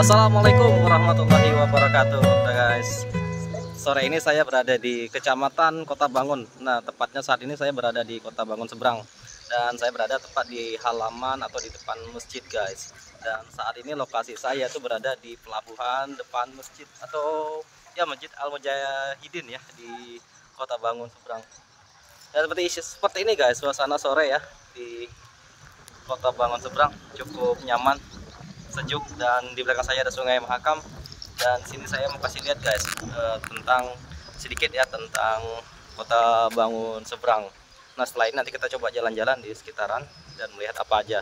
Assalamualaikum warahmatullahi wabarakatuh. Nah guys, sore ini saya berada di Kecamatan Kota Bangun. Nah, tepatnya saat ini saya berada di Kota Bangun Seberang. Dan saya berada tepat di halaman atau di depan masjid guys. Dan saat ini lokasi saya itu berada di pelabuhan depan masjid atau ya Masjid Al-Mujahidin ya di Kota Bangun Seberang. Dan seperti ini guys, suasana sore ya di Kota Bangun Seberang cukup nyaman, sejuk, dan di belakang saya ada Sungai Mahakam. Dan sini saya mau kasih lihat guys tentang sedikit ya tentang Kota Bangun Seberang. Nah, setelah ini nanti kita coba jalan-jalan di sekitaran dan melihat apa aja.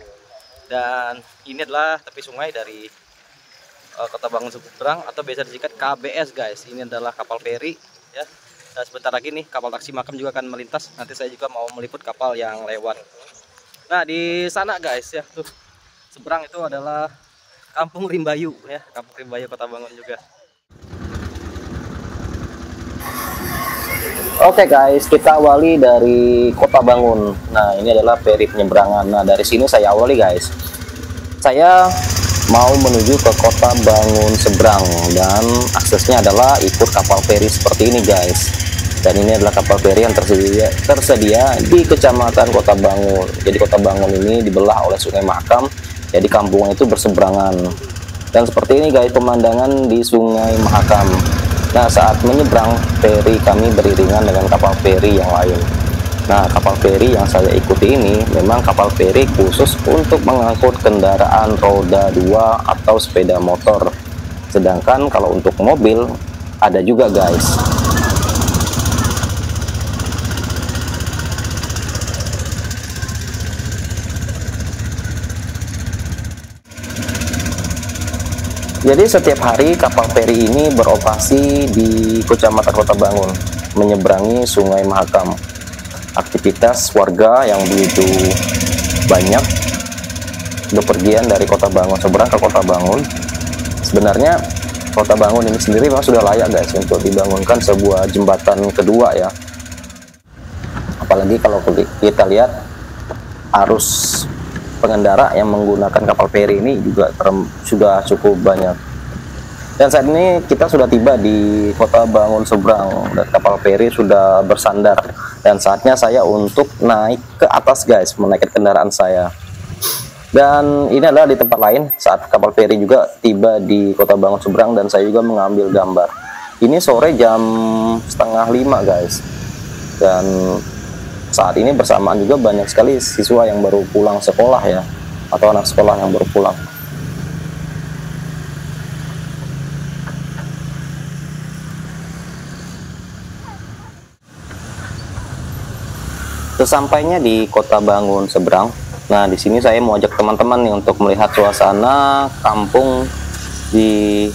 Dan ini adalah tepi sungai dari Kota Bangun Seberang atau biasa disingkat KBS guys. Ini adalah kapal feri ya. Dan sebentar lagi nih kapal taksi makam juga akan melintas. Nanti saya juga mau meliput kapal yang lewat. Nah, di sana guys ya tuh seberang itu adalah Kampung Rimbayu ya, Kampung Rimbayu Kota Bangun juga. Oke guys, kita awali dari Kota Bangun. Nah, ini adalah feri penyeberangan. Nah, dari sini saya awali guys. Saya mau menuju ke Kota Bangun Seberang dan aksesnya adalah ikut kapal feri seperti ini guys. Dan ini adalah kapal feri yang tersedia di Kecamatan Kota Bangun. Jadi Kota Bangun ini dibelah oleh Sungai Mahakam. Jadi kampung itu berseberangan. Dan seperti ini guys pemandangan di Sungai Mahakam. Nah, saat menyeberang feri kami beriringan dengan kapal feri yang lain. Nah, kapal feri yang saya ikuti ini memang kapal feri khusus untuk mengangkut kendaraan roda 2 atau sepeda motor. Sedangkan kalau untuk mobil ada juga guys. Jadi setiap hari kapal feri ini beroperasi di Kecamatan Kota Bangun, menyeberangi Sungai Mahakam. Aktivitas warga yang begitu banyak bepergian dari Kota Bangun Seberang ke Kota Bangun. Sebenarnya Kota Bangun ini sendiri memang sudah layak guys untuk dibangunkan sebuah jembatan kedua ya. Apalagi kalau kita lihat arus pengendara yang menggunakan kapal feri ini juga sudah cukup banyak. Dan saat ini kita sudah tiba di Kota Bangun Seberang dan kapal feri sudah bersandar. Dan saatnya saya untuk naik ke atas guys, menaikkan kendaraan saya. Dan ini adalah di tempat lain saat kapal feri juga tiba di Kota Bangun Seberang dan saya juga mengambil gambar. Ini sore jam 4:30 guys. Dan saat ini bersamaan juga banyak sekali siswa yang baru pulang sekolah ya, atau anak sekolah yang baru pulang. Sesampainya di Kota Bangun Seberang, nah di sini saya mau ajak teman-teman nih untuk melihat suasana kampung di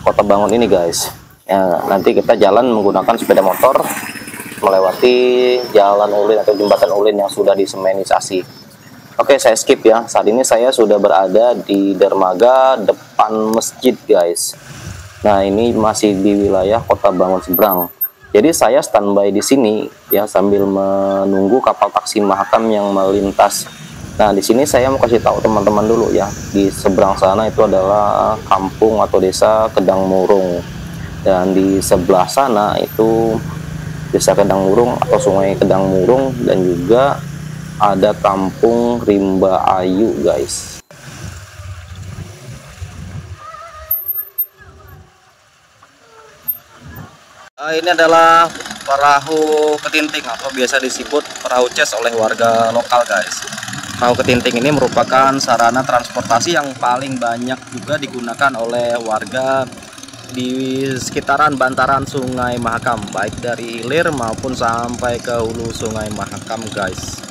Kota Bangun ini guys. Ya, nanti kita jalan menggunakan sepeda motor melewati jalan ulin atau jembatan ulin yang sudah disemenisasi. Oke, saya skip ya. Saat ini saya sudah berada di dermaga depan masjid guys. Nah, ini masih di wilayah Kota Bangun Seberang. Jadi saya standby di sini ya sambil menunggu kapal taksi Mahakam yang melintas. Nah, di sini saya mau kasih tahu teman-teman dulu ya. Di seberang sana itu adalah kampung atau desa Kedang Murung. Dan di sebelah sana itu Desa Kedang Murung atau Sungai Kedang Murung, dan juga ada Kampung Rimba Ayu guys. Ini adalah perahu ketinting atau biasa disebut perahu ces oleh warga lokal guys. Perahu ketinting ini merupakan sarana transportasi yang paling banyak juga digunakan oleh warga di sekitaran bantaran Sungai Mahakam, baik dari hilir maupun sampai ke hulu Sungai Mahakam guys.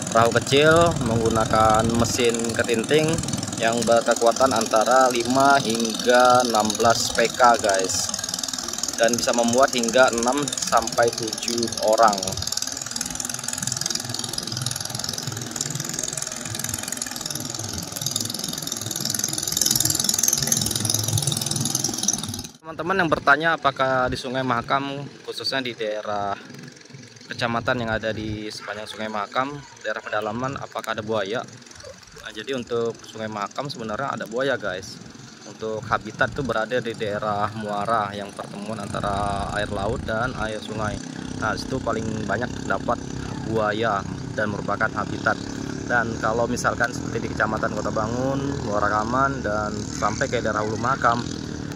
Perahu kecil menggunakan mesin ketinting yang berkekuatan antara 5 hingga 16 PK guys, dan bisa memuat hingga 6 sampai 7 orang. Teman-teman yang bertanya apakah di Sungai Mahakam, khususnya di daerah kecamatan yang ada di sepanjang Sungai Mahakam, daerah pedalaman, apakah ada buaya? Nah, jadi untuk Sungai Mahakam sebenarnya ada buaya guys. Untuk habitat itu berada di daerah muara yang pertemuan antara air laut dan air sungai. Nah, situ paling banyak terdapat buaya dan merupakan habitat. Dan kalau misalkan seperti di Kecamatan Kota Bangun, Muara Kaman, dan sampai ke daerah Hulu Makam,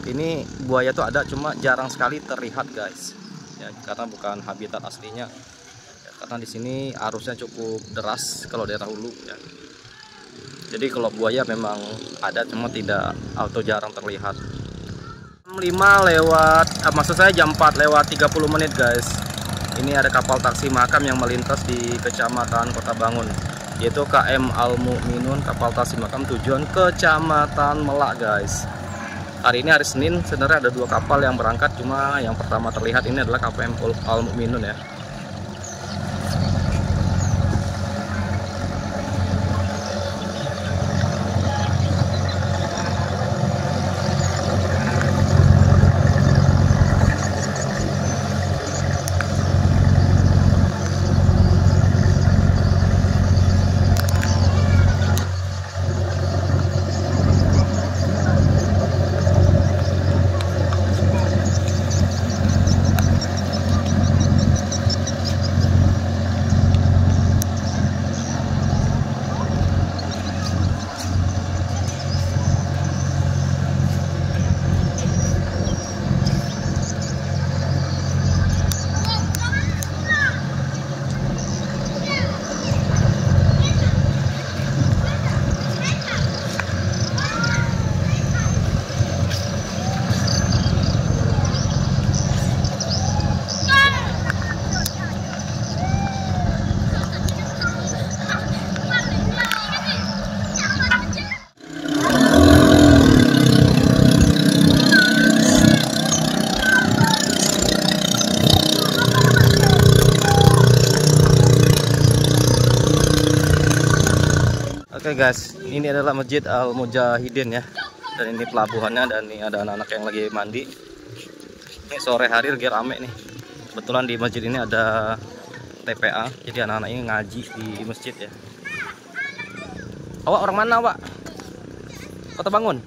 ini buaya tuh ada, cuma jarang sekali terlihat guys. Ya, karena bukan habitat aslinya. Ya, karena di sini arusnya cukup deras kalau daerah hulu ya. Jadi kalau buaya memang ada, cuma tidak atau jarang terlihat. Jam 5 lewat, maksud saya jam 4 lewat 30 menit guys. Ini ada kapal taksi makam yang melintas di Kecamatan Kota Bangun, yaitu KM Al Mukminun, kapal taksi makam tujuan Kecamatan Melak guys. Hari ini hari Senin, sebenarnya ada 2 kapal yang berangkat, cuma yang pertama terlihat ini adalah KM Al Mukminun ya. Oke guys, ini adalah Masjid Al Mujahidin ya. Dan ini pelabuhannya, dan ini ada anak-anak yang lagi mandi. Ini sore hari lagi rame nih. Kebetulan di masjid ini ada TPA, jadi anak-anak ini ngaji di masjid ya. Awak orang mana, Wak? Kota Bangun?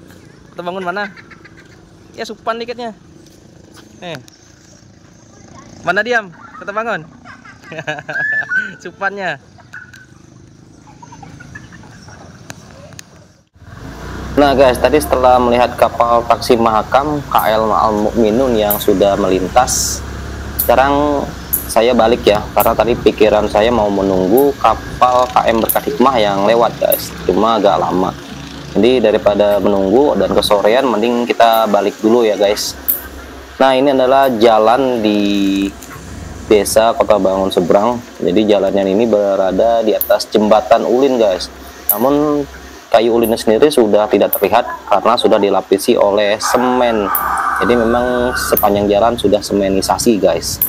Kota Bangun mana? Ya supan dikitnya. Mana diam? Kota Bangun. Supannya. Nah guys, tadi setelah melihat kapal taksi Mahakam KL Al Mukminun yang sudah melintas, sekarang saya balik ya, karena tadi pikiran saya mau menunggu kapal KM Berkat Hikmah yang lewat guys, cuma agak lama. Jadi daripada menunggu dan kesorean, mending kita balik dulu ya guys. Nah, ini adalah jalan di Desa Kota Bangun seberang. Jadi jalannya ini berada di atas jembatan ulin guys. Namun kayu ulinnya sendiri sudah tidak terlihat karena sudah dilapisi oleh semen. Jadi memang sepanjang jalan sudah semenisasi guys.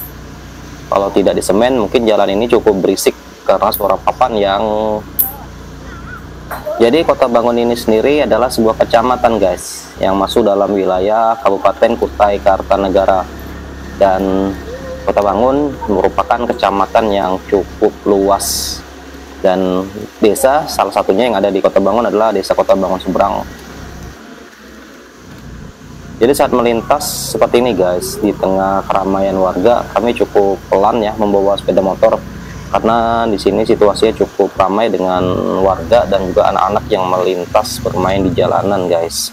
Kalau tidak disemen, mungkin jalan ini cukup berisik karena suara papan yang... Jadi Kota Bangun ini sendiri adalah sebuah kecamatan guys, yang masuk dalam wilayah Kabupaten Kutai Kartanegara. Dan Kota Bangun merupakan kecamatan yang cukup luas. Dan desa salah satunya yang ada di Kota Bangun adalah Desa Kota Bangun Seberang. Jadi saat melintas seperti ini guys, di tengah keramaian warga, kami cukup pelan ya membawa sepeda motor, karena di sini situasinya cukup ramai dengan warga dan juga anak-anak yang melintas bermain di jalanan guys.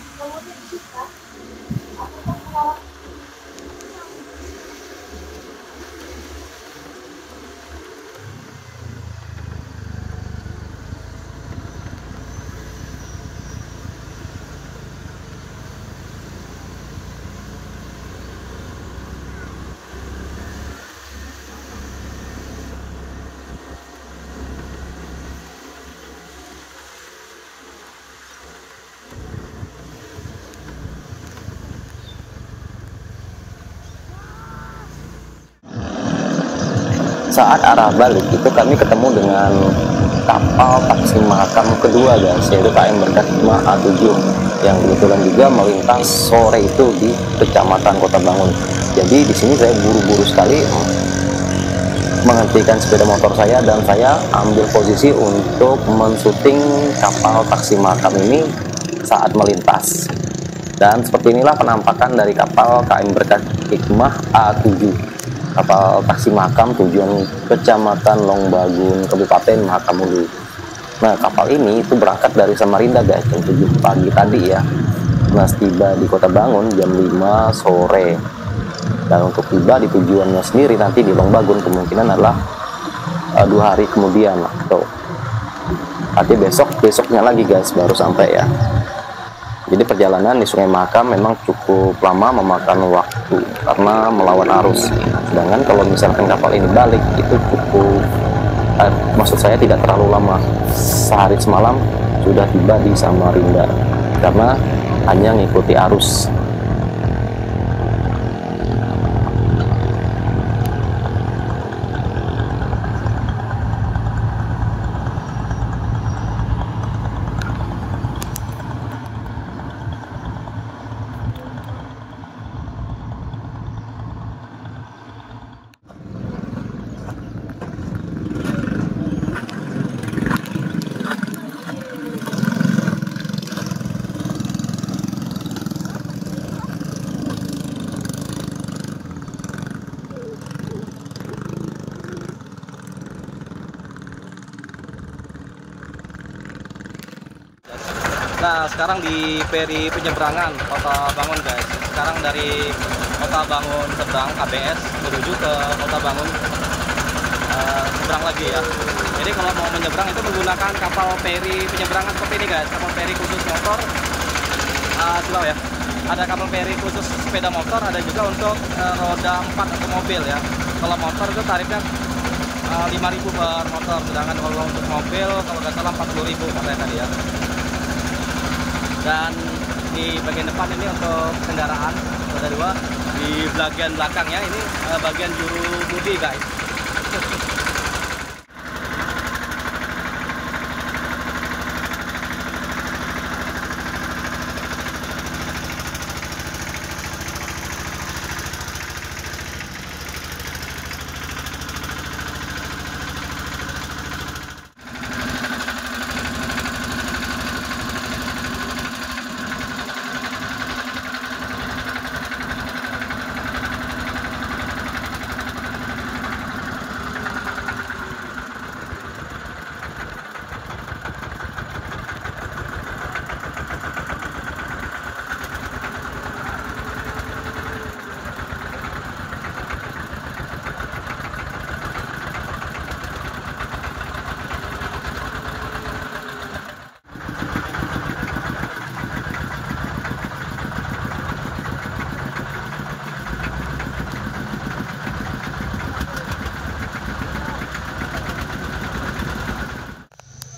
Saat arah balik itu kami ketemu dengan kapal taksi Mahakam kedua guys, yaitu KM Berkat Hikmah A7 yang kebetulan juga melintas sore itu di Kecamatan Kota Bangun. Jadi di sini saya buru-buru sekali menghentikan sepeda motor saya dan saya ambil posisi untuk mensyuting kapal taksi Mahakam ini saat melintas. Dan seperti inilah penampakan dari kapal KM Berkah Hikmah A7, kapal taksi makam tujuan Kecamatan Longbagun, Kabupaten Mahakam Ulu. Nah, kapal ini itu berangkat dari Samarinda guys, jam 7 pagi tadi ya. Nah, tiba di Kota Bangun jam 5 sore. Dan untuk tiba di tujuannya sendiri nanti di Longbagun kemungkinan adalah 2 hari kemudian atau nanti besoknya lagi guys baru sampai ya. Jadi perjalanan di Sungai Mahakam memang cukup lama, memakan waktu karena melawan arus. Sedangkan kalau misalkan kapal ini balik itu cukup, maksud saya tidak terlalu lama, sehari semalam sudah tiba di Samarinda karena hanya mengikuti arus. Nah, sekarang di peri penyeberangan Kota Bangun guys. Sekarang dari Kota Bangun seberang KBS menuju ke Kota Bangun seberang lagi ya. Jadi kalau mau menyeberang itu menggunakan kapal peri penyeberangan seperti ini guys. Kapal peri khusus motor, silau ya. Ada kapal peri khusus sepeda motor, ada juga untuk roda 4 atau mobil ya. Kalau motor itu tarifnya 5.000 per motor, sedangkan kalau untuk mobil kalau nggak salah 40.000 katanya tadi ya. Dan di bagian depan ini untuk kendaraan roda 2, di bagian belakangnya ini bagian juru budi guys.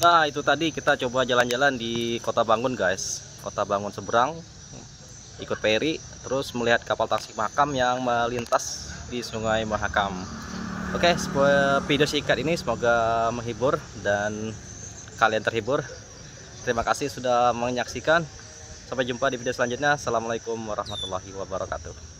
Nah, itu tadi kita coba jalan-jalan di Kota Bangun guys, Kota Bangun seberang, ikut peri, terus melihat kapal taksi makam yang melintas di Sungai Mahakam. Oke, video singkat ini semoga menghibur dan kalian terhibur. Terima kasih sudah menyaksikan. Sampai jumpa di video selanjutnya. Assalamualaikum warahmatullahi wabarakatuh.